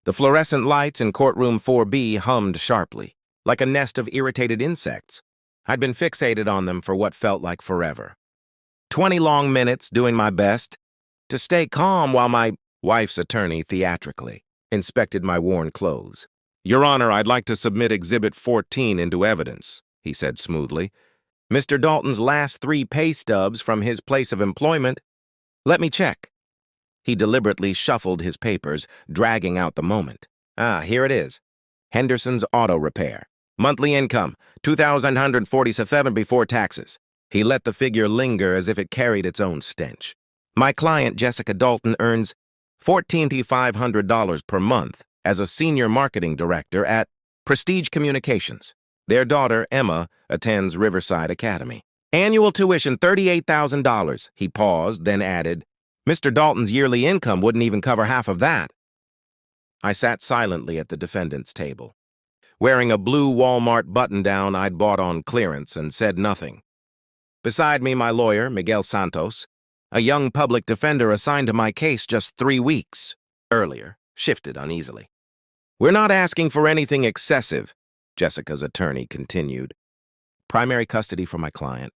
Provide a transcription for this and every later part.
The fluorescent lights in courtroom 4B hummed sharply, like a nest of irritated insects. I'd been fixated on them for what felt like forever. 20 long minutes doing my best to stay calm while my wife's attorney theatrically inspected my worn clothes. "Your Honor, I'd like to submit Exhibit 14 into evidence," he said smoothly. "Mr. Dalton's last 3 pay stubs from his place of employment. Let me check." He deliberately shuffled his papers, dragging out the moment. Here it is. Henderson's Auto Repair. Monthly income, $2,147 before taxes. He let the figure linger as if it carried its own stench. "My client, Jessica Dalton, earns $14,500 per month as a senior marketing director at Prestige Communications. Their daughter, Emma, attends Riverside Academy. Annual tuition, $38,000. He paused, then added, "Mr. Dalton's yearly income wouldn't even cover half of that." I sat silently at the defendant's table, wearing a blue Walmart button-down I'd bought on clearance, and said nothing. Beside me, my lawyer, Miguel Santos, a young public defender assigned to my case just 3 weeks earlier, shifted uneasily. "We're not asking for anything excessive," Jessica's attorney continued. "Primary custody for my client.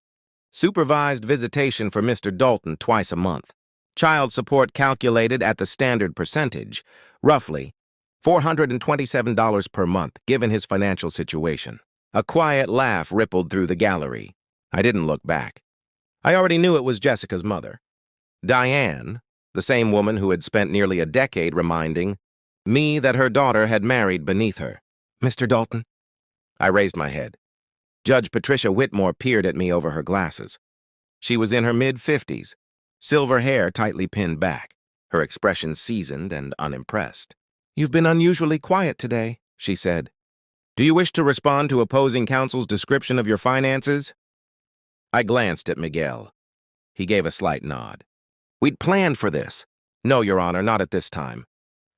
Supervised visitation for Mr. Dalton twice a month. Child support calculated at the standard percentage, roughly $427 per month, given his financial situation." A quiet laugh rippled through the gallery. I didn't look back. I already knew it was Jessica's mother. Diane, the same woman who had spent nearly a decade reminding me that her daughter had married beneath her. "Mr. Dalton?" I raised my head. Judge Patricia Whitmore peered at me over her glasses. She was in her mid-50s, silver hair tightly pinned back, her expression seasoned and unimpressed. "You've been unusually quiet today," she said. "Do you wish to respond to opposing counsel's description of your finances?" I glanced at Miguel. He gave a slight nod. "We'd planned for this." "No, Your Honor, not at this time."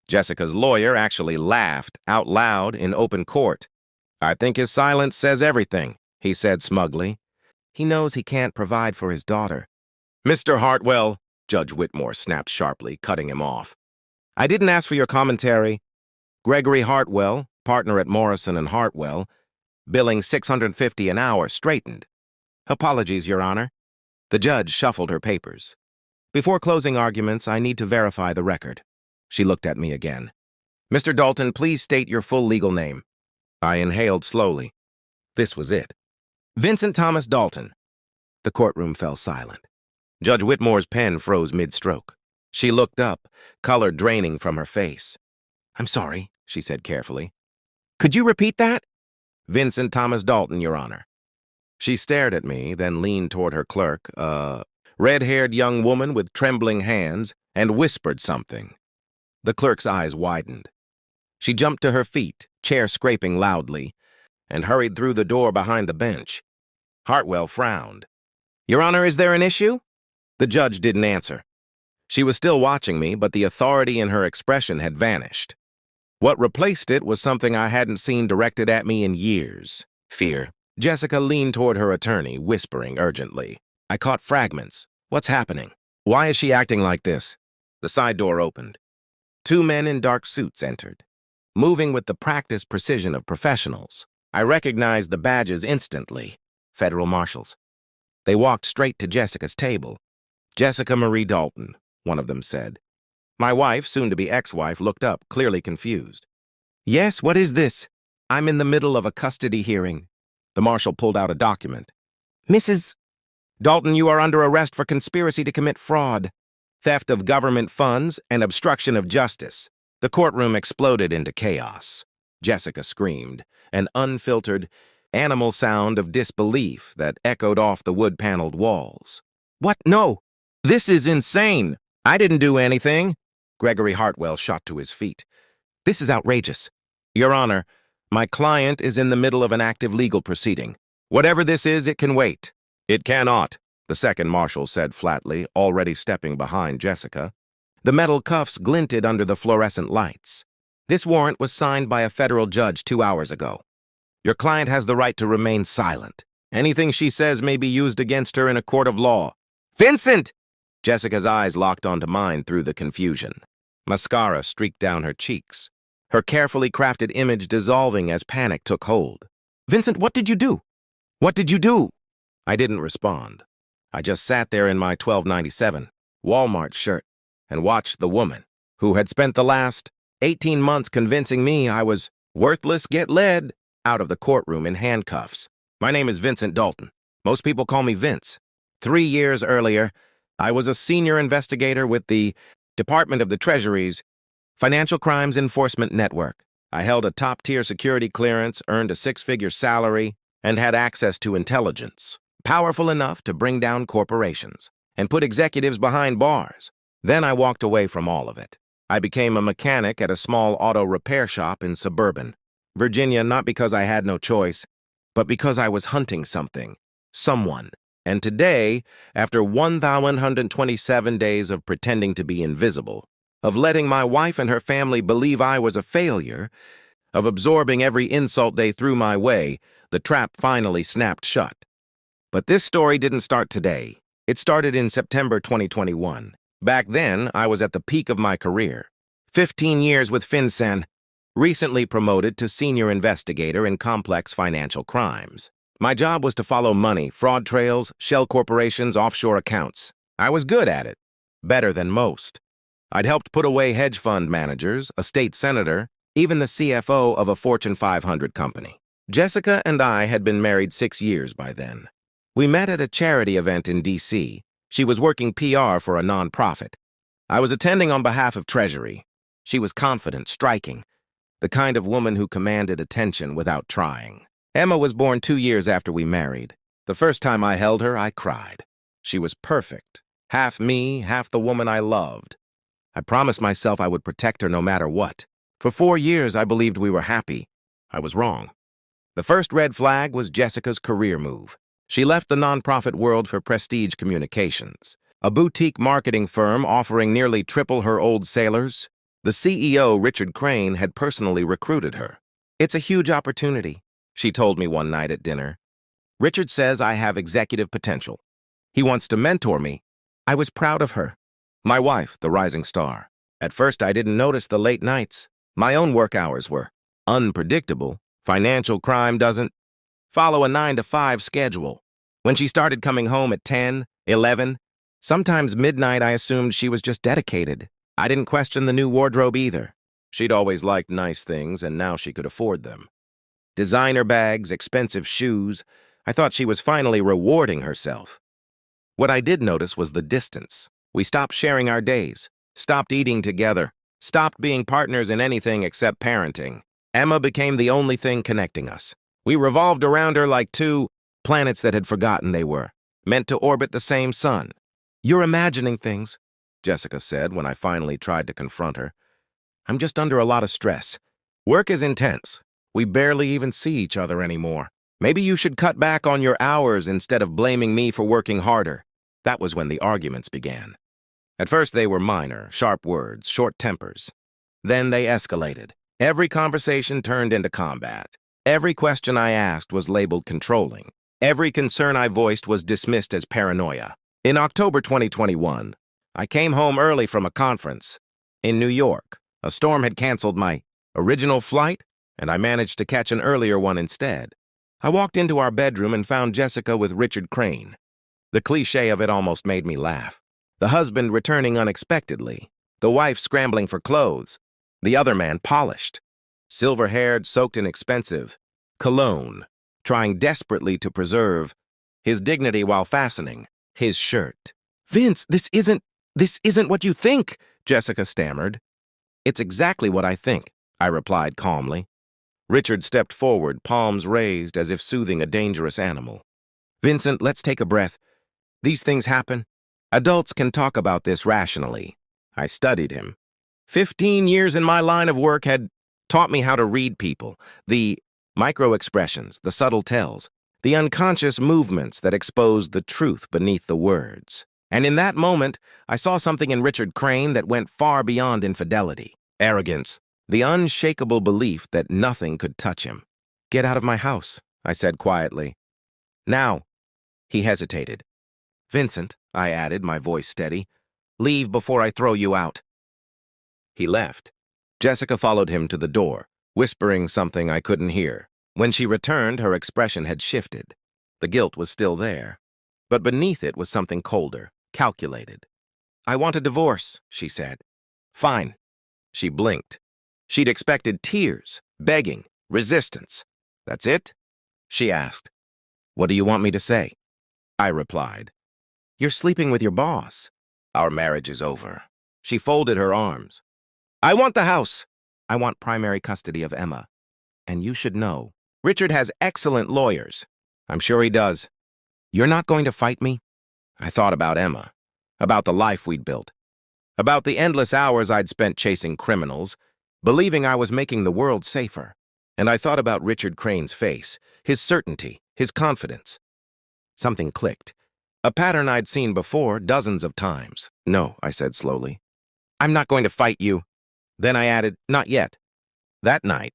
Jessica's lawyer actually laughed out loud in open court. "I think his silence says everything," he said smugly. "He knows he can't provide for his daughter." "Mr. Hartwell," Judge Whitmore snapped sharply, cutting him off. "I didn't ask for your commentary. Gregory Hartwell, partner at Morrison & Hartwell, billing $650 an hour, straightened. "Apologies, Your Honor." The judge shuffled her papers. "Before closing arguments, I need to verify the record." She looked at me again. "Mr. Dalton, please state your full legal name." I inhaled slowly. This was it. "Vincent Thomas Dalton." The courtroom fell silent. Judge Whitmore's pen froze mid-stroke. She looked up, color draining from her face. "I'm sorry," she said carefully. "Could you repeat that?" "Vincent Thomas Dalton, Your Honor." She stared at me, then leaned toward her clerk, a red-haired young woman with trembling hands, and whispered something. The clerk's eyes widened. She jumped to her feet, chair scraping loudly, and hurried through the door behind the bench. Hartwell frowned. "Your Honor, is there an issue?" The judge didn't answer. She was still watching me, but the authority in her expression had vanished. What replaced it was something I hadn't seen directed at me in years: fear. Jessica leaned toward her attorney, whispering urgently. I caught fragments. "What's happening? Why is she acting like this?" The side door opened. 2 men in dark suits entered, moving with the practiced precision of professionals. I recognized the badges instantly. Federal Marshals. They walked straight to Jessica's table. "Jessica Marie Dalton," one of them said. My wife, soon-to-be ex-wife, looked up, clearly confused. "Yes, what is this?" "I'm in the middle of a custody hearing." The marshal pulled out a document. "Mrs. Dalton, you are under arrest for conspiracy to commit fraud, theft of government funds, and obstruction of justice." The courtroom exploded into chaos. Jessica screamed, an unfiltered, animal sound of disbelief that echoed off the wood-paneled walls. "What? No! This is insane! I didn't do anything!" Gregory Hartwell shot to his feet. "This is outrageous." "Your Honor, my client is in the middle of an active legal proceeding. Whatever this is, it can wait." "It cannot," the second marshal said flatly, already stepping behind Jessica. The metal cuffs glinted under the fluorescent lights. "This warrant was signed by a federal judge 2 hours ago. Your client has the right to remain silent. Anything she says may be used against her in a court of law." "Vincent!" Jessica's eyes locked onto mine through the confusion. Mascara streaked down her cheeks. her carefully crafted image dissolving as panic took hold. "Vincent, what did you do? What did you do?" I didn't respond. I just sat there in my $12.97 Walmart shirt and watched the woman, who had spent the last 18 months convincing me I was worthless, get led out of the courtroom in handcuffs. My name is Vincent Dalton. Most people call me Vince. 3 years earlier, I was a senior investigator with the Department of the Treasury's Financial Crimes Enforcement Network. I held a top-tier security clearance, earned a 6-figure salary, and had access to intelligence, powerful enough to bring down corporations and put executives behind bars. Then I walked away from all of it. I became a mechanic at a small auto repair shop in suburban Virginia, not because I had no choice, but because I was hunting something, someone. And today, after 1,127 days of pretending to be invisible, of letting my wife and her family believe I was a failure, of absorbing every insult they threw my way, the trap finally snapped shut. But this story didn't start today. It started in September 2021. Back then, I was at the peak of my career. 15 years with FinCEN, recently promoted to senior investigator in complex financial crimes. My job was to follow money, fraud trails, shell corporations, offshore accounts. I was good at it, better than most. I'd helped put away hedge fund managers, a state senator, even the CFO of a Fortune 500 company. Jessica and I had been married 6 years by then. We met at a charity event in D.C. She was working PR for a nonprofit. I was attending on behalf of Treasury. She was confident, striking, the kind of woman who commanded attention without trying. Emma was born 2 years after we married. The first time I held her, I cried. She was perfect, half me, half the woman I loved. I promised myself I would protect her no matter what. For 4 years, I believed we were happy. I was wrong. The first red flag was Jessica's career move. She left the nonprofit world for Prestige Communications, a boutique marketing firm offering nearly triple her old sailors. The CEO, Richard Crane, had personally recruited her. "It's a huge opportunity," she told me one night at dinner. "Richard says I have executive potential. He wants to mentor me." I was proud of her. My wife, the rising star. At first, I didn't notice the late nights. My own work hours were unpredictable. Financial crime doesn't follow a 9-to-5 schedule. When she started coming home at 10, 11, sometimes midnight, I assumed she was just dedicated. I didn't question the new wardrobe either. She'd always liked nice things, and now she could afford them. Designer bags, expensive shoes. I thought she was finally rewarding herself. What I did notice was the distance. We stopped sharing our days, stopped eating together, stopped being partners in anything except parenting. Emma became the only thing connecting us. We revolved around her like two planets that had forgotten they were, meant to orbit the same sun. "You're imagining things," Jessica said when I finally tried to confront her. "I'm just under a lot of stress. Work is intense. We barely even see each other anymore. Maybe you should cut back on your hours instead of blaming me for working harder." That was when the arguments began. At first, they were minor, sharp words, short tempers. Then they escalated. Every conversation turned into combat. Every question I asked was labeled controlling. Every concern I voiced was dismissed as paranoia. In October 2021, I came home early from a conference in New York. A storm had canceled my original flight, and I managed to catch an earlier one instead. I walked into our bedroom and found Jessica with Richard Crane. The cliché of it almost made me laugh. The husband returning unexpectedly, the wife scrambling for clothes, the other man polished, silver-haired, soaked in expensive cologne, trying desperately to preserve his dignity while fastening his shirt. "Vince, this isn't what you think," Jessica stammered. "It's exactly what I think," I replied calmly. Richard stepped forward, palms raised as if soothing a dangerous animal. "Vincent, let's take a breath. These things happen. Adults can talk about this rationally." I studied him. 15 years in my line of work had taught me how to read people, the micro-expressions, the subtle tells, the unconscious movements that expose the truth beneath the words. And in that moment, I saw something in Richard Crane that went far beyond infidelity, arrogance, the unshakable belief that nothing could touch him. "Get out of my house," I said quietly. "Now." He hesitated. "Vincent," I added, my voice steady, "leave before I throw you out." He left. Jessica followed him to the door, whispering something I couldn't hear. When she returned, her expression had shifted. The guilt was still there, but beneath it was something colder, calculated. "I want a divorce," she said. "Fine." She blinked. She'd expected tears, begging, resistance. "That's it?" she asked. "What do you want me to say?" I replied. "You're sleeping with your boss. Our marriage is over." She folded her arms. "I want the house. I want primary custody of Emma. And you should know, Richard has excellent lawyers." "I'm sure he does." "You're not going to fight me?" I thought about Emma, about the life we'd built, about the endless hours I'd spent chasing criminals, believing I was making the world safer. And I thought about Richard Crane's face, his certainty, his confidence. Something clicked. A pattern I'd seen before dozens of times. "No," I said slowly. "I'm not going to fight you." Then I added, "Not yet." That night,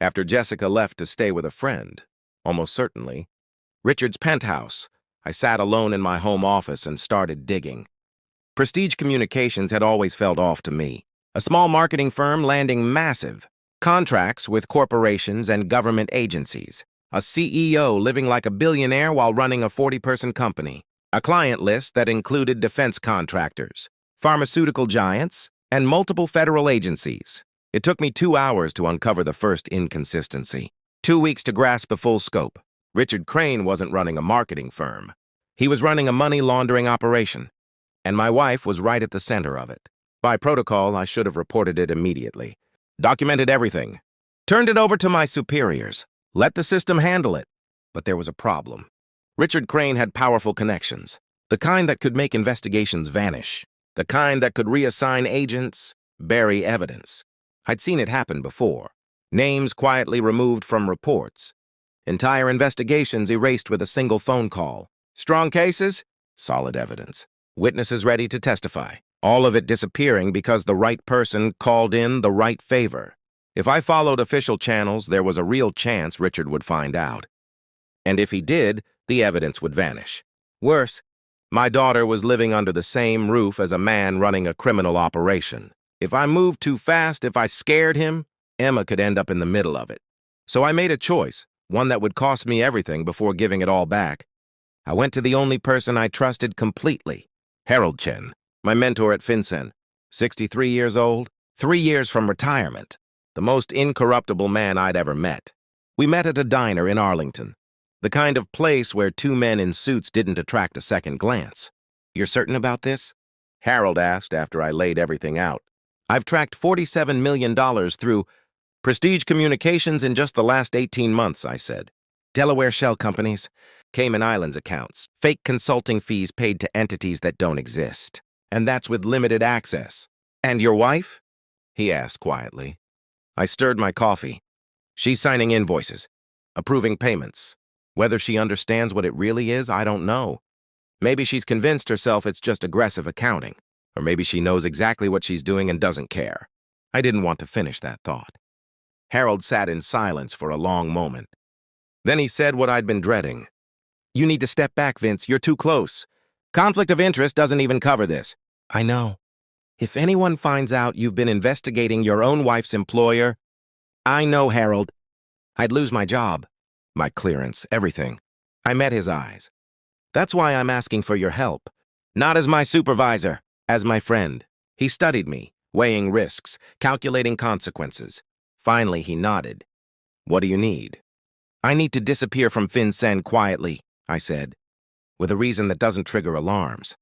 after Jessica left to stay with a friend, almost certainly, Richard's penthouse, I sat alone in my home office and started digging. Prestige Communications had always felt off to me. A small marketing firm landing massive contracts with corporations and government agencies. A CEO living like a billionaire while running a 40-person company. A client list that included defense contractors, pharmaceutical giants, and multiple federal agencies. It took me 2 hours to uncover the first inconsistency. 2 weeks to grasp the full scope. Richard Crane wasn't running a marketing firm. He was running a money laundering operation. And my wife was right at the center of it. By protocol, I should have reported it immediately. Documented everything. Turned it over to my superiors. Let the system handle it. But there was a problem. Richard Crane had powerful connections. The kind that could make investigations vanish. The kind that could reassign agents, bury evidence. I'd seen it happen before. Names quietly removed from reports. Entire investigations erased with a single phone call. Strong cases? Solid evidence. Witnesses ready to testify. All of it disappearing because the right person called in the right favor. If I followed official channels, there was a real chance Richard would find out. And if he did, the evidence would vanish. Worse, my daughter was living under the same roof as a man running a criminal operation. If I moved too fast, if I scared him, Emma could end up in the middle of it. So I made a choice, one that would cost me everything before giving it all back. I went to the only person I trusted completely, Harold Chen, my mentor at FinCEN, 63 years old, 3 years from retirement, the most incorruptible man I'd ever met. We met at a diner in Arlington, the kind of place where 2 men in suits didn't attract a second glance. "You're certain about this?" Harold asked after I laid everything out. "I've tracked $47 million through Prestige Communications in just the last 18 months, I said. Delaware shell companies, Cayman Islands accounts, fake consulting fees paid to entities that don't exist. And that's with limited access. "And your wife?" he asked quietly. I stirred my coffee. "She's signing invoices, approving payments. Whether she understands what it really is, I don't know. Maybe she's convinced herself it's just aggressive accounting. Or maybe she knows exactly what she's doing and doesn't care." I didn't want to finish that thought. Harold sat in silence for a long moment. Then he said what I'd been dreading. "You need to step back, Vince. You're too close. Conflict of interest doesn't even cover this." "I know. If anyone finds out you've been investigating your own wife's employer..." "I know, Harold. I'd lose my job, my clearance, everything." I met his eyes. "That's why I'm asking for your help. Not as my supervisor, as my friend." He studied me, weighing risks, calculating consequences. Finally, he nodded. "What do you need?" "I need to disappear from FinCEN quietly," I said, with a reason that doesn't trigger alarms.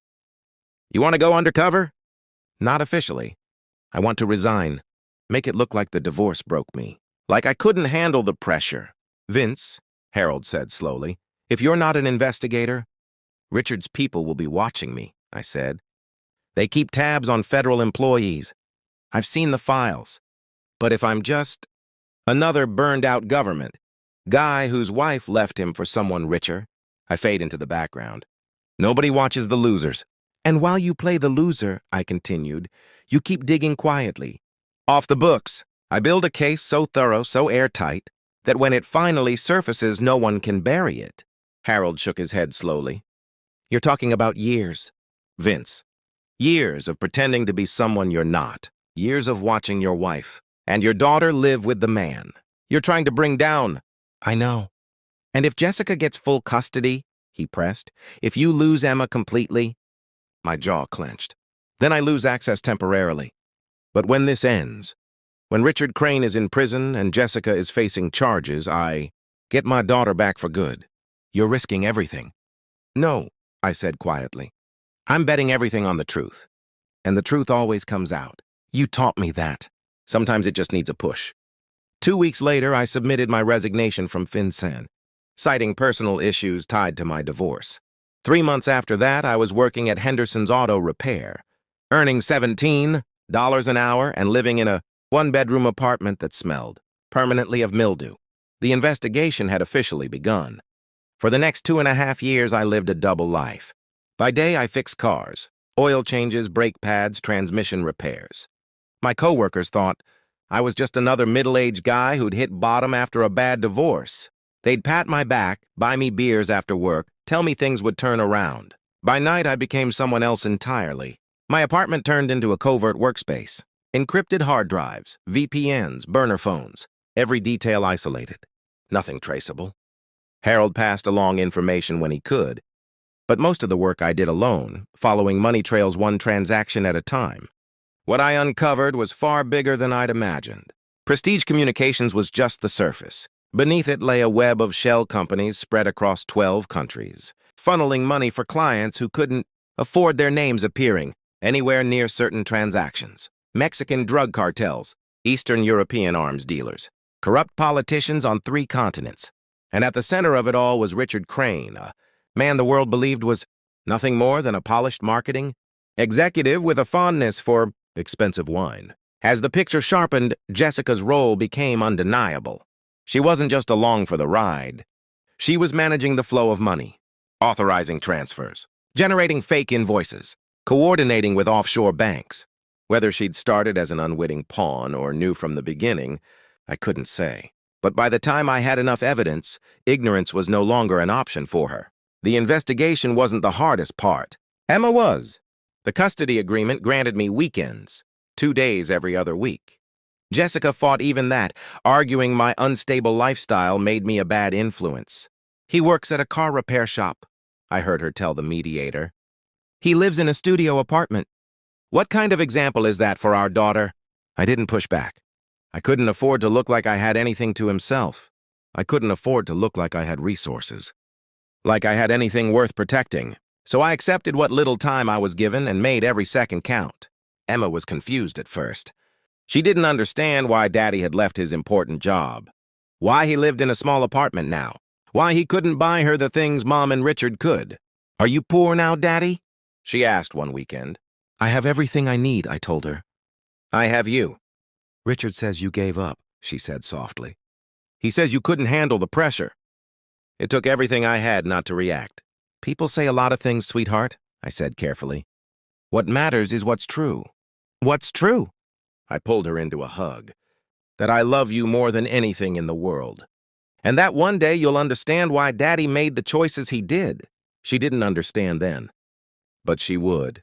"You want to go undercover?" "Not officially. I want to resign. Make it look like the divorce broke me. Like I couldn't handle the pressure." "Vince," Harold said slowly, "if you're not an investigator, Richard's people will be watching me," I said. "They keep tabs on federal employees. I've seen the files. But if I'm just another burned-out government guy whose wife left him for someone richer," I fade into the background. "Nobody watches the losers. And while you play the loser," I continued, "you keep digging quietly. Off the books. I build a case so thorough, so airtight, that when it finally surfaces, no one can bury it." Harold shook his head slowly. "You're talking about years, Vince. Years of pretending to be someone you're not. Years of watching your wife. And your daughter live with the man you're trying to bring down. I know. And if Jessica gets full custody, he pressed, if you lose Emma completely, my jaw clenched. Then I lose access temporarily. But when this ends, when Richard Crane is in prison and Jessica is facing charges, I get my daughter back for good. You're risking everything. No, I said quietly. I'm betting everything on the truth. And the truth always comes out. You taught me that. Sometimes it just needs a push. 2 weeks later, I submitted my resignation from FinCEN, citing personal issues tied to my divorce. 3 months after that, I was working at Henderson's Auto Repair, earning $17 an hour and living in a one-bedroom apartment that smelled permanently of mildew. The investigation had officially begun. For the next 2.5 years, I lived a double life. By day, I fixed cars, oil changes, brake pads, transmission repairs. My coworkers thought I was just another middle-aged guy who'd hit bottom after a bad divorce. They'd pat my back, buy me beers after work, tell me things would turn around. By night, I became someone else entirely. My apartment turned into a covert workspace. Encrypted hard drives, VPNs, burner phones, every detail isolated. Nothing traceable. Harold passed along information when he could, but most of the work I did alone, following money trails one transaction at a time. What I uncovered was far bigger than I'd imagined. Prestige Communications was just the surface. Beneath it lay a web of shell companies spread across 12 countries, funneling money for clients who couldn't afford their names appearing anywhere near certain transactions. Mexican drug cartels, Eastern European arms dealers, corrupt politicians on 3 continents. And at the center of it all was Richard Crane, a man the world believed was nothing more than a polished marketing executive with a fondness for expensive wine. As the picture sharpened, Jessica's role became undeniable. She wasn't just along for the ride. She was managing the flow of money, authorizing transfers, generating fake invoices, coordinating with offshore banks. Whether she'd started as an unwitting pawn or knew from the beginning, I couldn't say. But by the time I had enough evidence, ignorance was no longer an option for her. The investigation wasn't the hardest part. Emma was. The custody agreement granted me weekends, 2 days every other week. Jessica fought even that, arguing my unstable lifestyle made me a bad influence. He works at a car repair shop, I heard her tell the mediator. He lives in a studio apartment. What kind of example is that for our daughter? I didn't push back. I couldn't afford to look like I had anything to himself. I couldn't afford to look like I had resources. Like I had anything worth protecting. So I accepted what little time I was given and made every second count. Emma was confused at first. She didn't understand why Daddy had left his important job. Why he lived in a small apartment now. Why he couldn't buy her the things Mom and Richard could. Are you poor now, Daddy? She asked one weekend. I have everything I need, I told her. I have you. Richard says you gave up, she said softly. He says you couldn't handle the pressure. It took everything I had not to react. People say a lot of things, sweetheart, I said carefully. What matters is what's true. What's true? I pulled her into a hug. That I love you more than anything in the world. And that one day you'll understand why Daddy made the choices he did. She didn't understand then. But she would.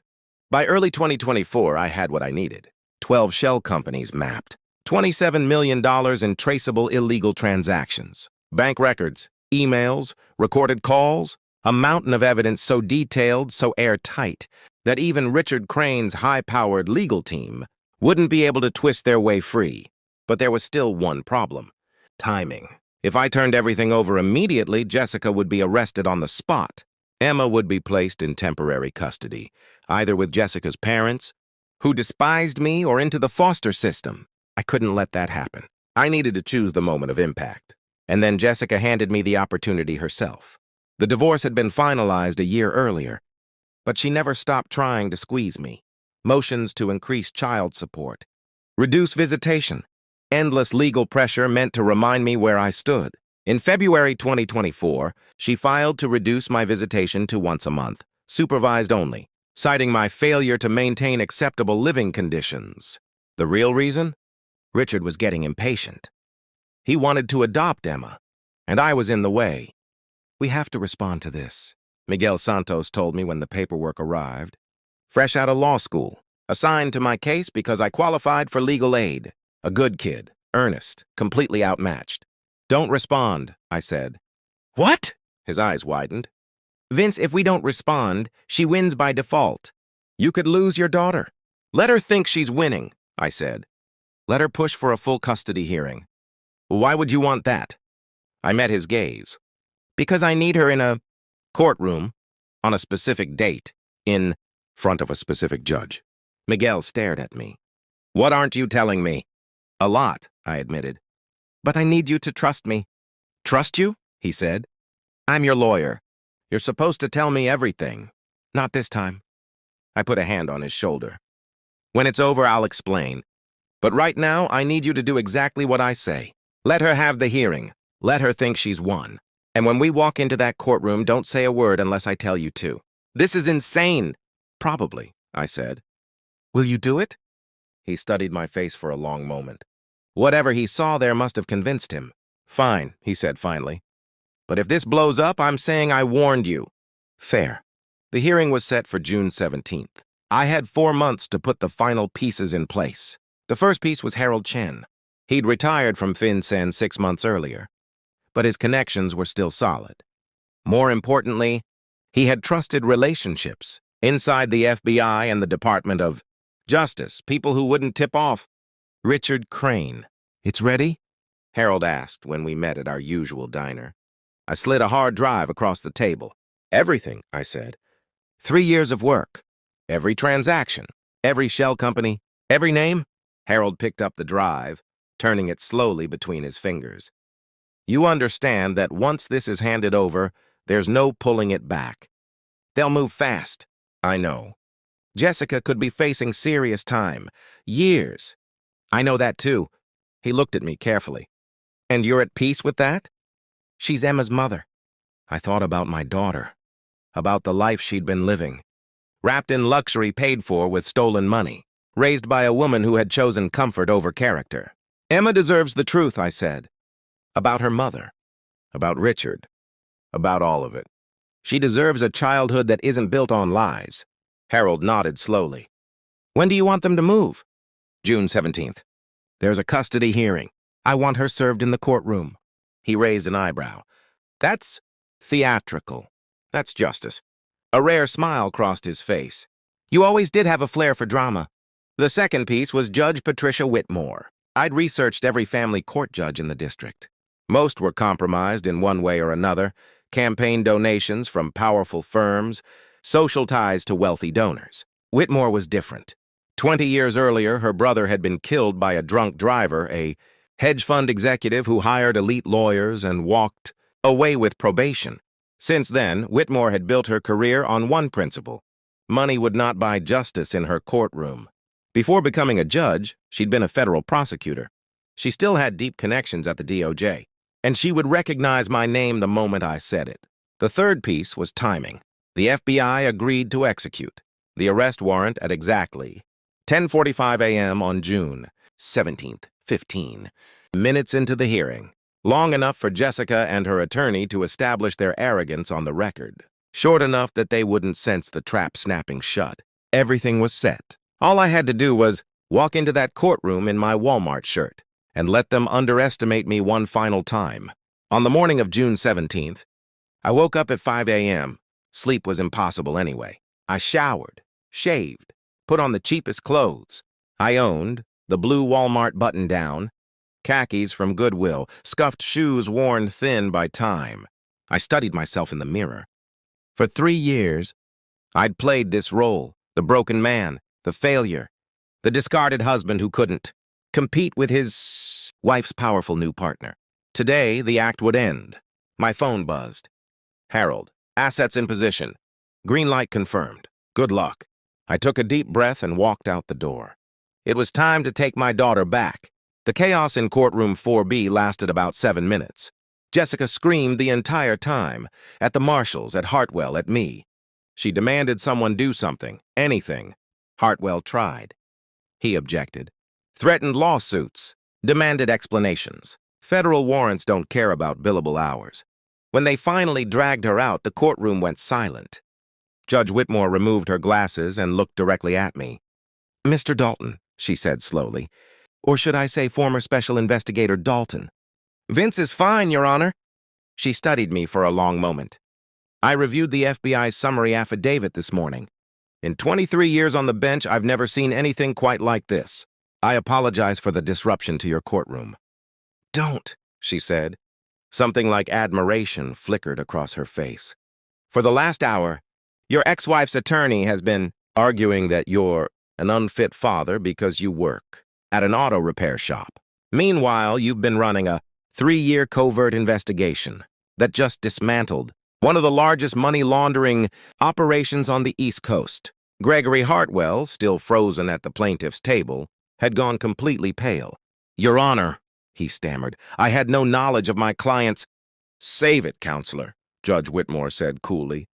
By early 2024, I had what I needed. 12 shell companies mapped. $27 million in traceable illegal transactions. Bank records, emails, recorded calls. A mountain of evidence so detailed, so airtight, that even Richard Crane's high-powered legal team wouldn't be able to twist their way free. But there was still one problem. Timing. If I turned everything over immediately, Jessica would be arrested on the spot. Emma would be placed in temporary custody, either with Jessica's parents, who despised me, or into the foster system. I couldn't let that happen. I needed to choose the moment of impact. And then Jessica handed me the opportunity herself. The divorce had been finalized a year earlier, but she never stopped trying to squeeze me. Motions to increase child support, reduce visitation, endless legal pressure meant to remind me where I stood. In February 2024, she filed to reduce my visitation to once a month, supervised only, citing my failure to maintain acceptable living conditions. The real reason? Richard was getting impatient. He wanted to adopt Emma, and I was in the way. We have to respond to this, Miguel Santos told me when the paperwork arrived. Fresh out of law school, assigned to my case because I qualified for legal aid. A good kid, earnest, completely outmatched. Don't respond, I said. What? His eyes widened. Vince, if we don't respond, she wins by default. You could lose your daughter. Let her think she's winning, I said. Let her push for a full custody hearing. Why would you want that? I met his gaze. Because I need her in a courtroom, on a specific date, in front of a specific judge. Miguel stared at me. What aren't you telling me? A lot, I admitted. But I need you to trust me. Trust you? He said. I'm your lawyer. You're supposed to tell me everything. Not this time. I put a hand on his shoulder. When it's over, I'll explain. But right now, I need you to do exactly what I say. Let her have the hearing. Let her think she's won. And when we walk into that courtroom, don't say a word unless I tell you to. This is insane. Probably, I said. Will you do it? He studied my face for a long moment. Whatever he saw there must have convinced him. Fine, he said finally. But if this blows up, I'm saying I warned you. Fair. The hearing was set for June 17th. I had 4 months to put the final pieces in place. The first piece was Harold Chen. He'd retired from FinCEN 6 months earlier, but his connections were still solid. More importantly, he had trusted relationships inside the FBI and the Department of Justice, people who wouldn't tip off. Richard Crane. It's ready? Harold asked when we met at our usual diner. I slid a hard drive across the table. Everything, I said. 3 years of work. Every transaction. Every shell company. Every name. Harold picked up the drive, turning it slowly between his fingers. You understand that once this is handed over, there's no pulling it back. They'll move fast. I know. Jessica could be facing serious time. Years. I know that too. He looked at me carefully. And you're at peace with that? She's Emma's mother. I thought about my daughter, about the life she'd been living, wrapped in luxury paid for with stolen money, raised by a woman who had chosen comfort over character. Emma deserves the truth, I said. About her mother, about Richard, about all of it. She deserves a childhood that isn't built on lies. Harold nodded slowly. When do you want them to move? June 17th. There's a custody hearing. I want her served in the courtroom. He raised an eyebrow. That's theatrical. That's justice. A rare smile crossed his face. You always did have a flair for drama. The second piece was Judge Patricia Whitmore. I'd researched every family court judge in the district. Most were compromised in one way or another, campaign donations from powerful firms, social ties to wealthy donors. Whitmore was different. 20 years earlier, her brother had been killed by a drunk driver, a hedge fund executive who hired elite lawyers and walked away with probation. Since then, Whitmore had built her career on one principle. Money would not buy justice in her courtroom. Before becoming a judge, she'd been a federal prosecutor. She still had deep connections at the DOJ, and she would recognize my name the moment I said it. The third piece was timing. The FBI agreed to execute the arrest warrant at exactly 10:45 a.m. on June 17th, 15 minutes into the hearing, long enough for Jessica and her attorney to establish their arrogance on the record, short enough that they wouldn't sense the trap snapping shut. Everything was set. All I had to do was walk into that courtroom in my Walmart shirt and let them underestimate me one final time. On the morning of June 17th, I woke up at 5 a.m. Sleep was impossible anyway. I showered, shaved, put on the cheapest clothes I owned, the blue Walmart button-down, khakis from Goodwill, scuffed shoes worn thin by time. I studied myself in the mirror. For 3 years, I'd played this role, the broken man, the failure, the discarded husband who couldn't compete with his wife's powerful new partner. Today, the act would end. My phone buzzed. Harold, assets in position. Green light confirmed. Good luck. I took a deep breath and walked out the door. It was time to take my daughter back. The chaos in courtroom 4B lasted about 7 minutes. Jessica screamed the entire time, at the Marshals, at Hartwell, at me. She demanded someone do something, anything. Hartwell tried. He objected. Threatened lawsuits. Demanded explanations. Federal warrants don't care about billable hours. When they finally dragged her out, the courtroom went silent. Judge Whitmore removed her glasses and looked directly at me. Mr. Dalton, she said slowly, Or should I say former Special Investigator Dalton? Vince is fine, Your Honor. She studied me for a long moment. I reviewed the FBI's summary affidavit this morning. In 23 years on the bench, I've never seen anything quite like this. I apologize for the disruption to your courtroom. Don't, she said. Something like admiration flickered across her face. For the last hour, your ex-wife's attorney has been arguing that you're an unfit father because you work at an auto repair shop. Meanwhile, you've been running a 3-year covert investigation that just dismantled one of the largest money laundering operations on the East Coast. Gregory Hartwell, still frozen at the plaintiff's table, had gone completely pale. Your Honor, he stammered, I had no knowledge of my client's— Save it, counselor, Judge Whitmore said coolly.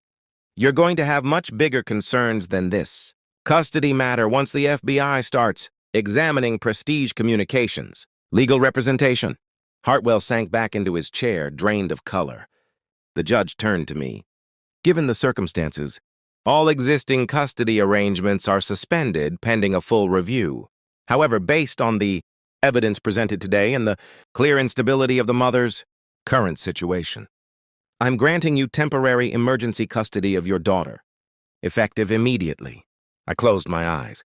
You're going to have much bigger concerns than this. Custody matter once the FBI starts examining Prestige Communications. Legal representation. Hartwell sank back into his chair, drained of color. The judge turned to me. Given the circumstances, all existing custody arrangements are suspended pending a full review. However, based on the evidence presented today and the clear instability of the mother's current situation, I'm granting you temporary emergency custody of your daughter, effective immediately. I closed my eyes.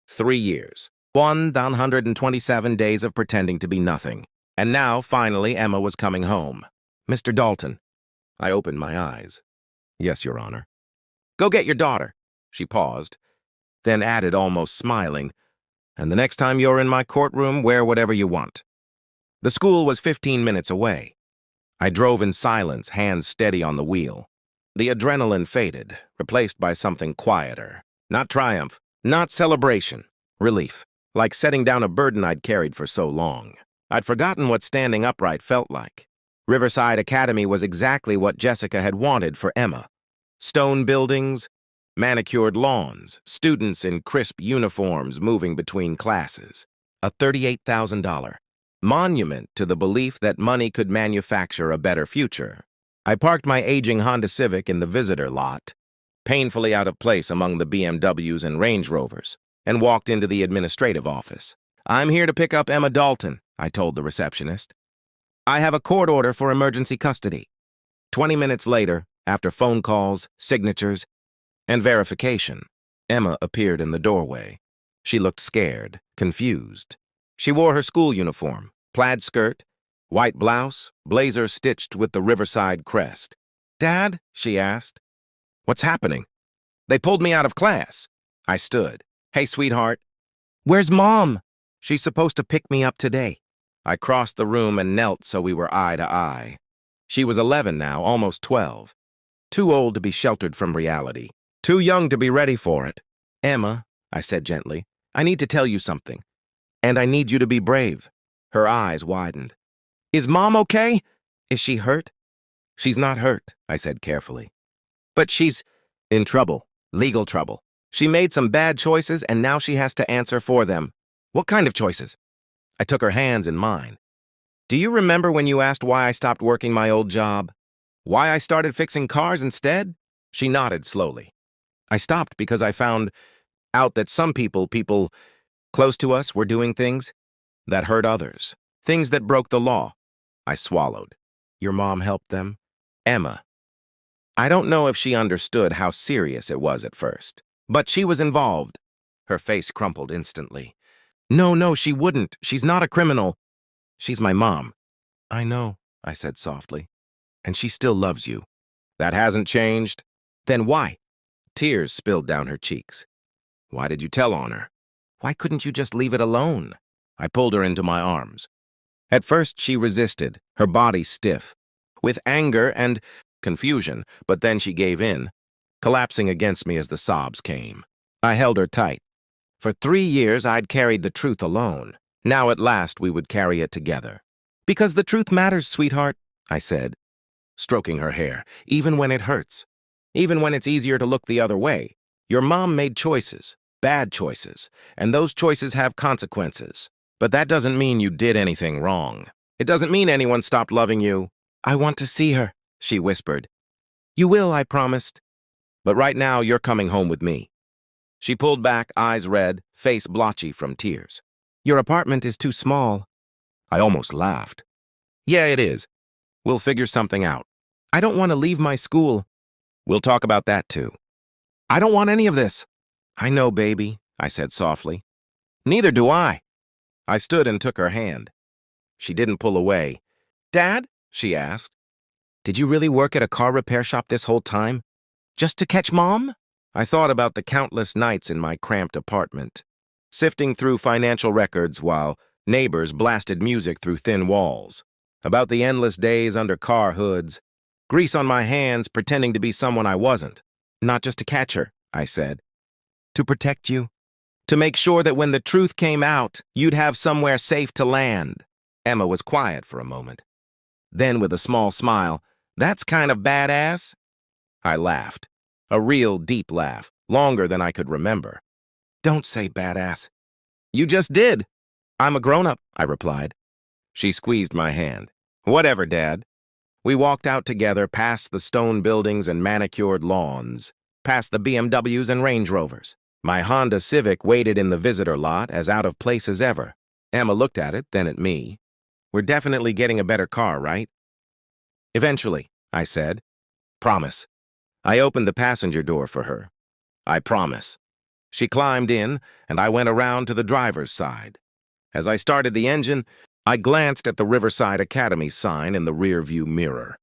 3 years. 127 days of pretending to be nothing. And now, finally, Emma was coming home. Mr. Dalton. I opened my eyes. Yes, Your Honor. Go get your daughter. She paused, then added, almost smiling, and the next time you're in my courtroom, wear whatever you want. The school was 15 minutes away. I drove in silence, hands steady on the wheel. The adrenaline faded, replaced by something quieter. Not triumph, not celebration. Relief, like setting down a burden I'd carried for so long. I'd forgotten what standing upright felt like. Riverside Academy was exactly what Jessica had wanted for Emma. Stone buildings, manicured lawns, students in crisp uniforms moving between classes. A $38,000 monument to the belief that money could manufacture a better future. I parked my aging Honda Civic in the visitor lot, painfully out of place among the BMWs and Range Rovers, and walked into the administrative office. I'm here to pick up Emma Dalton, I told the receptionist. I have a court order for emergency custody. 20 minutes later, after phone calls, signatures, and verification, Emma appeared in the doorway. She looked scared, confused. She wore her school uniform, plaid skirt, white blouse, blazer stitched with the Riverside crest. Dad? She asked. What's happening? They pulled me out of class. I stood. Hey, sweetheart. Where's Mom? She's supposed to pick me up today. I crossed the room and knelt so we were eye to eye. She was 11 now, almost 12. Too old to be sheltered from reality. Too young to be ready for it. Emma, I said gently, I need to tell you something. And I need you to be brave. Her eyes widened. Is Mom okay? Is she hurt? She's not hurt, I said carefully. But she's in trouble, legal trouble. She made some bad choices and now she has to answer for them. What kind of choices? I took her hands in mine. Do you remember when you asked why I stopped working my old job? Why I started fixing cars instead? She nodded slowly. I stopped because I found out that some people close to us were doing things that hurt others, things that broke the law. I swallowed. Your mom helped them? Emma. I don't know if she understood how serious it was at first, but she was involved. Her face crumpled instantly. No, she wouldn't. She's not a criminal. She's my mom. I know, I said softly. And she still loves you. That hasn't changed? Then why? Tears spilled down her cheeks. Why did you tell on her? Why couldn't you just leave it alone? I pulled her into my arms. At first she resisted, her body stiff, with anger and confusion, but then she gave in, collapsing against me as the sobs came. I held her tight. For 3 years, I'd carried the truth alone. Now, at last, we would carry it together. Because the truth matters, sweetheart, I said, stroking her hair, even when it hurts. Even when it's easier to look the other way. Your mom made choices, bad choices, and those choices have consequences. But that doesn't mean you did anything wrong. It doesn't mean anyone stopped loving you. I want to see her, she whispered. You will, I promised. But right now, you're coming home with me. She pulled back, eyes red, face blotchy from tears. Your apartment is too small. I almost laughed. Yeah, it is. We'll figure something out. I don't want to leave my school. We'll talk about that too. I don't want any of this. I know, baby, I said softly. Neither do I. I stood and took her hand. She didn't pull away. Dad? She asked. Did you really work at a car repair shop this whole time? Just to catch Mom? I thought about the countless nights in my cramped apartment, sifting through financial records while neighbors blasted music through thin walls, about the endless days under car hoods, grease on my hands pretending to be someone I wasn't. Not just to catch her, I said. To protect you. To make sure that when the truth came out, you'd have somewhere safe to land. Emma was quiet for a moment. Then, with a small smile, that's kind of badass. I laughed. A real deep laugh, longer than I could remember. Don't say badass. You just did. I'm a grown-up, I replied. She squeezed my hand. Whatever, Dad. We walked out together past the stone buildings and manicured lawns, past the BMWs and Range Rovers. My Honda Civic waited in the visitor lot as out of place as ever. Emma looked at it, then at me. We're definitely getting a better car, right? Eventually, I said. Promise. I opened the passenger door for her. I promise. She climbed in, and I went around to the driver's side. As I started the engine, I glanced at the Riverside Academy sign in the rearview mirror.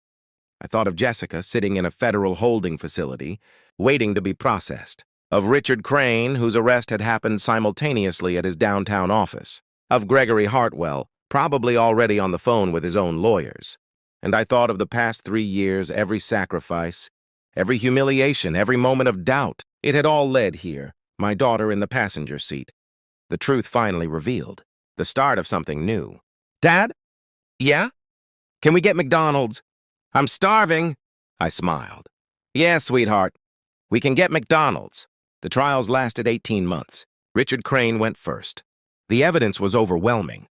I thought of Jessica sitting in a federal holding facility, waiting to be processed. Of Richard Crane, whose arrest had happened simultaneously at his downtown office. Of Gregory Hartwell, probably already on the phone with his own lawyers. And I thought of the past 3 years, every sacrifice, every humiliation, every moment of doubt. It had all led here, my daughter in the passenger seat. The truth finally revealed. The start of something new. Dad? Yeah? Can we get McDonald's? I'm starving. I smiled. Yeah, sweetheart. We can get McDonald's. The trials lasted 18 months. Richard Crane went first. The evidence was overwhelming.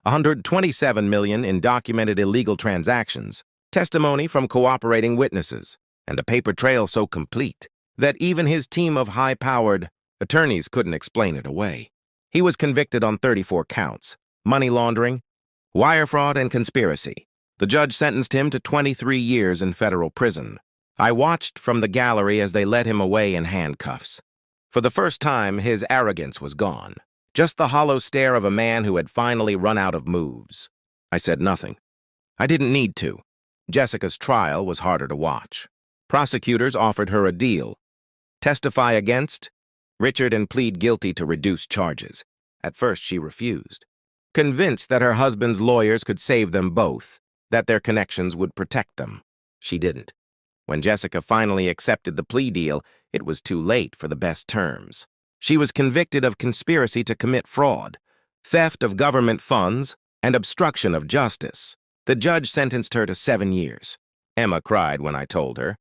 127 million in documented illegal transactions, testimony from cooperating witnesses, and a paper trail so complete that even his team of high-powered attorneys couldn't explain it away. He was convicted on 34 counts, money laundering, wire fraud, and conspiracy. The judge sentenced him to 23 years in federal prison. I watched from the gallery as they led him away in handcuffs. For the first time, his arrogance was gone. Just the hollow stare of a man who had finally run out of moves. I said nothing. I didn't need to. Jessica's trial was harder to watch. Prosecutors offered her a deal. Testify against Richard and plead guilty to reduced charges. At first, she refused. Convinced that her husband's lawyers could save them both, that their connections would protect them. She didn't. When Jessica finally accepted the plea deal, it was too late for the best terms. She was convicted of conspiracy to commit fraud, theft of government funds, and obstruction of justice. The judge sentenced her to 7 years. Emma cried when I told her.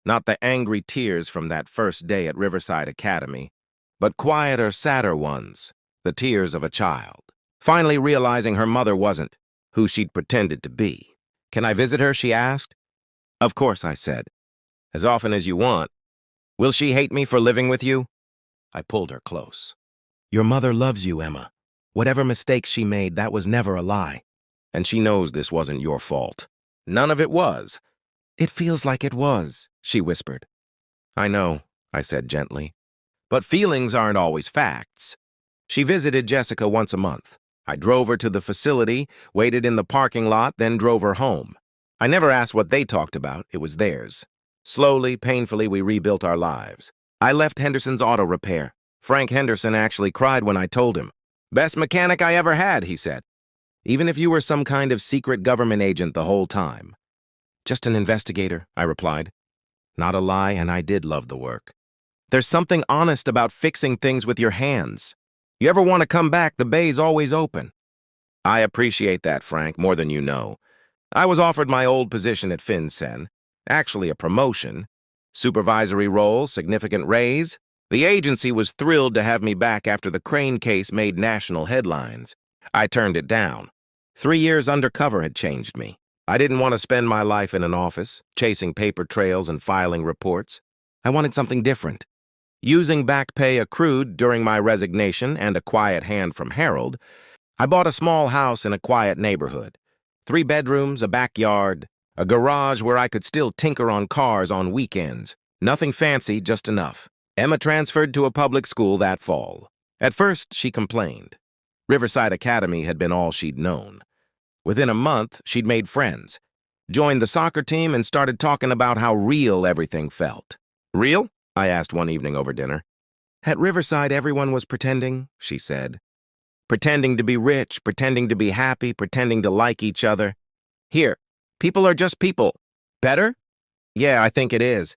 Not the angry tears from that first day at Riverside Academy, but quieter, sadder ones, the tears of a child. Finally realizing her mother wasn't who she'd pretended to be. Can I visit her, she asked. Of course, I said. As often as you want. Will she hate me for living with you? I pulled her close. Your mother loves you, Emma. Whatever mistakes she made, that was never a lie. And she knows this wasn't your fault. None of it was. It feels like it was, she whispered. I know, I said gently. But feelings aren't always facts. She visited Jessica once a month. I drove her to the facility, waited in the parking lot, then drove her home. I never asked what they talked about. It was theirs. Slowly, painfully, we rebuilt our lives. I left Henderson's auto repair. Frank Henderson actually cried when I told him. Best mechanic I ever had, he said. Even if you were some kind of secret government agent the whole time. Just an investigator, I replied. Not a lie, and I did love the work. There's something honest about fixing things with your hands. You ever want to come back, the bay's always open. I appreciate that, Frank, more than you know. I was offered my old position at FinCEN, actually a promotion, supervisory role, significant raise. The agency was thrilled to have me back after the Crane case made national headlines. I turned it down. 3 years undercover had changed me. I didn't want to spend my life in an office, chasing paper trails and filing reports. I wanted something different. Using back pay accrued during my resignation and a quiet hand from Harold, I bought a small house in a quiet neighborhood. 3 bedrooms, a backyard, a garage where I could still tinker on cars on weekends. Nothing fancy, just enough. Emma transferred to a public school that fall. At first, she complained. Riverside Academy had been all she'd known. Within a month, she'd made friends, joined the soccer team, and started talking about how real everything felt. Real? I asked one evening over dinner. At Riverside, everyone was pretending, she said. Pretending to be rich, pretending to be happy, pretending to like each other. Here, people are just people. Better? Yeah, I think it is.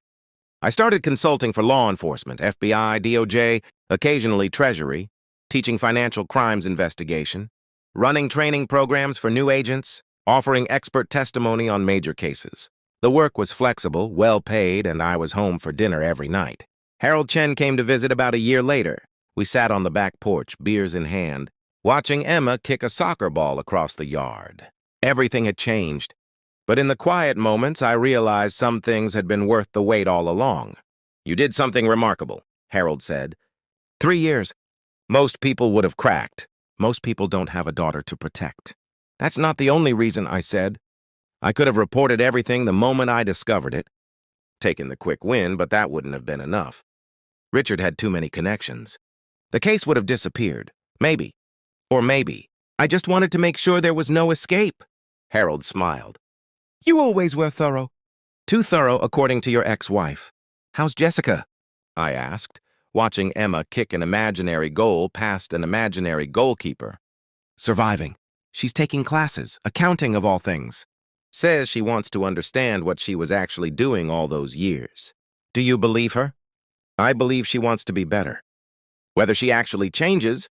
I started consulting for law enforcement, FBI, DOJ, occasionally Treasury, teaching financial crimes investigation, running training programs for new agents, offering expert testimony on major cases. The work was flexible, well paid, and I was home for dinner every night. Harold Chen came to visit about a year later. We sat on the back porch, beers in hand, watching Emma kick a soccer ball across the yard. Everything had changed, but in the quiet moments, I realized some things had been worth the wait all along. You did something remarkable, Harold said. 3 years. Most people would have cracked. Most people don't have a daughter to protect. That's not the only reason, I said. I could have reported everything the moment I discovered it. Taken the quick win, but that wouldn't have been enough. Richard had too many connections. The case would have disappeared. Maybe. Or maybe. I just wanted to make sure there was no escape. Harold smiled. You always were thorough. Too thorough, according to your ex-wife. How's Jessica? I asked, watching Emma kick an imaginary goal past an imaginary goalkeeper. Surviving. She's taking classes, accounting of all things. Says she wants to understand what she was actually doing all those years. Do you believe her? I believe she wants to be better. Whether she actually changes,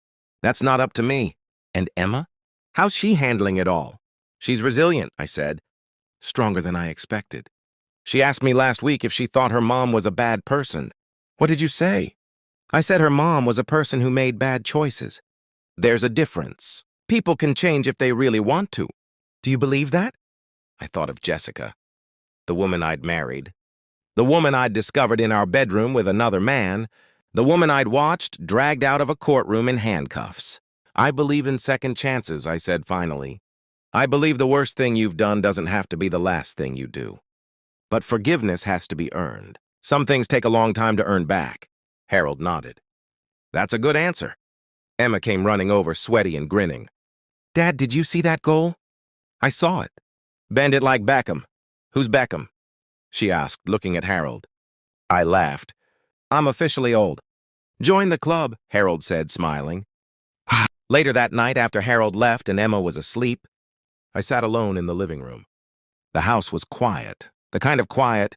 that's not up to me. And Emma? How's she handling it all? She's resilient, I said. Stronger than I expected. She asked me last week if she thought her mom was a bad person. What did you say? I said her mom was a person who made bad choices. There's a difference. People can change if they really want to. Do you believe that? I thought of Jessica, the woman I'd married, the woman I'd discovered in our bedroom with another man, the woman I'd watched dragged out of a courtroom in handcuffs. I believe in second chances, I said finally. I believe the worst thing you've done doesn't have to be the last thing you do. But forgiveness has to be earned. Some things take a long time to earn back. Harold nodded. That's a good answer. Emma came running over, sweaty and grinning. Dad, did you see that goal? I saw it. Bend it like Beckham. Who's Beckham? She asked, looking at Harold. I laughed. I'm officially old. Join the club, Harold said, smiling. Later that night, after Harold left and Emma was asleep, I sat alone in the living room. The house was quiet, the kind of quiet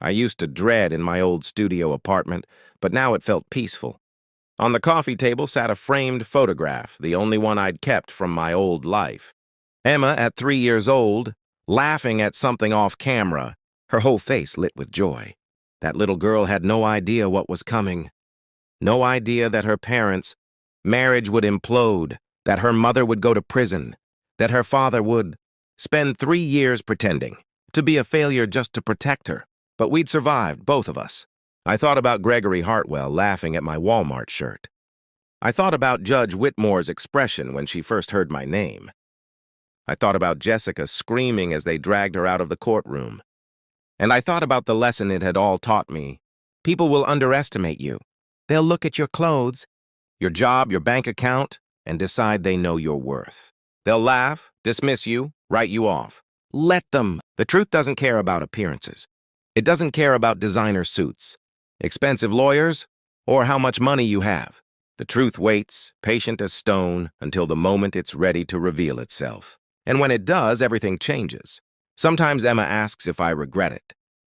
I used to dread in my old studio apartment, but now it felt peaceful. On the coffee table sat a framed photograph, the only one I'd kept from my old life. Emma, at 3 years old, laughing at something off camera, her whole face lit with joy. That little girl had no idea what was coming. No idea that her parents' marriage would implode, that her mother would go to prison, that her father would spend 3 years pretending to be a failure just to protect her. But we'd survived, both of us. I thought about Gregory Hartwell laughing at my Walmart shirt. I thought about Judge Whitmore's expression when she first heard my name. I thought about Jessica screaming as they dragged her out of the courtroom. And I thought about the lesson it had all taught me. People will underestimate you. They'll look at your clothes, your job, your bank account, and decide they know your worth. They'll laugh, dismiss you, write you off. Let them. The truth doesn't care about appearances. It doesn't care about designer suits, expensive lawyers, or how much money you have. The truth waits, patient as stone, until the moment it's ready to reveal itself. And when it does, everything changes. Sometimes Emma asks if I regret it.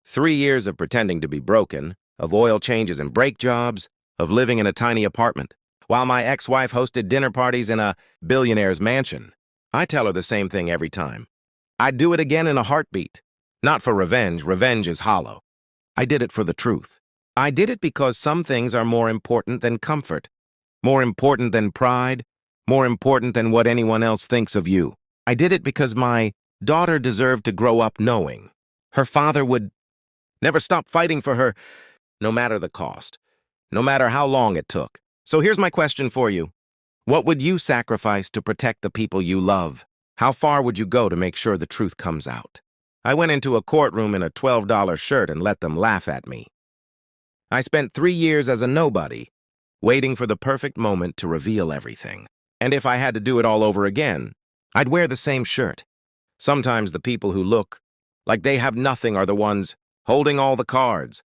3 years of pretending to be broken, of oil changes and brake jobs, of living in a tiny apartment, while my ex-wife hosted dinner parties in a billionaire's mansion. I tell her the same thing every time. I'd do it again in a heartbeat. Not for revenge. Revenge is hollow. I did it for the truth. I did it because some things are more important than comfort, more important than pride, more important than what anyone else thinks of you. I did it because my daughter deserved to grow up knowing her father would never stop fighting for her, no matter the cost. no matter how long it took. So here's my question for you. What would you sacrifice to protect the people you love? How far would you go to make sure the truth comes out? I went into a courtroom in a $12 shirt and let them laugh at me. I spent 3 years as a nobody, waiting for the perfect moment to reveal everything. And if I had to do it all over again, I'd wear the same shirt. Sometimes the people who look like they have nothing are the ones holding all the cards.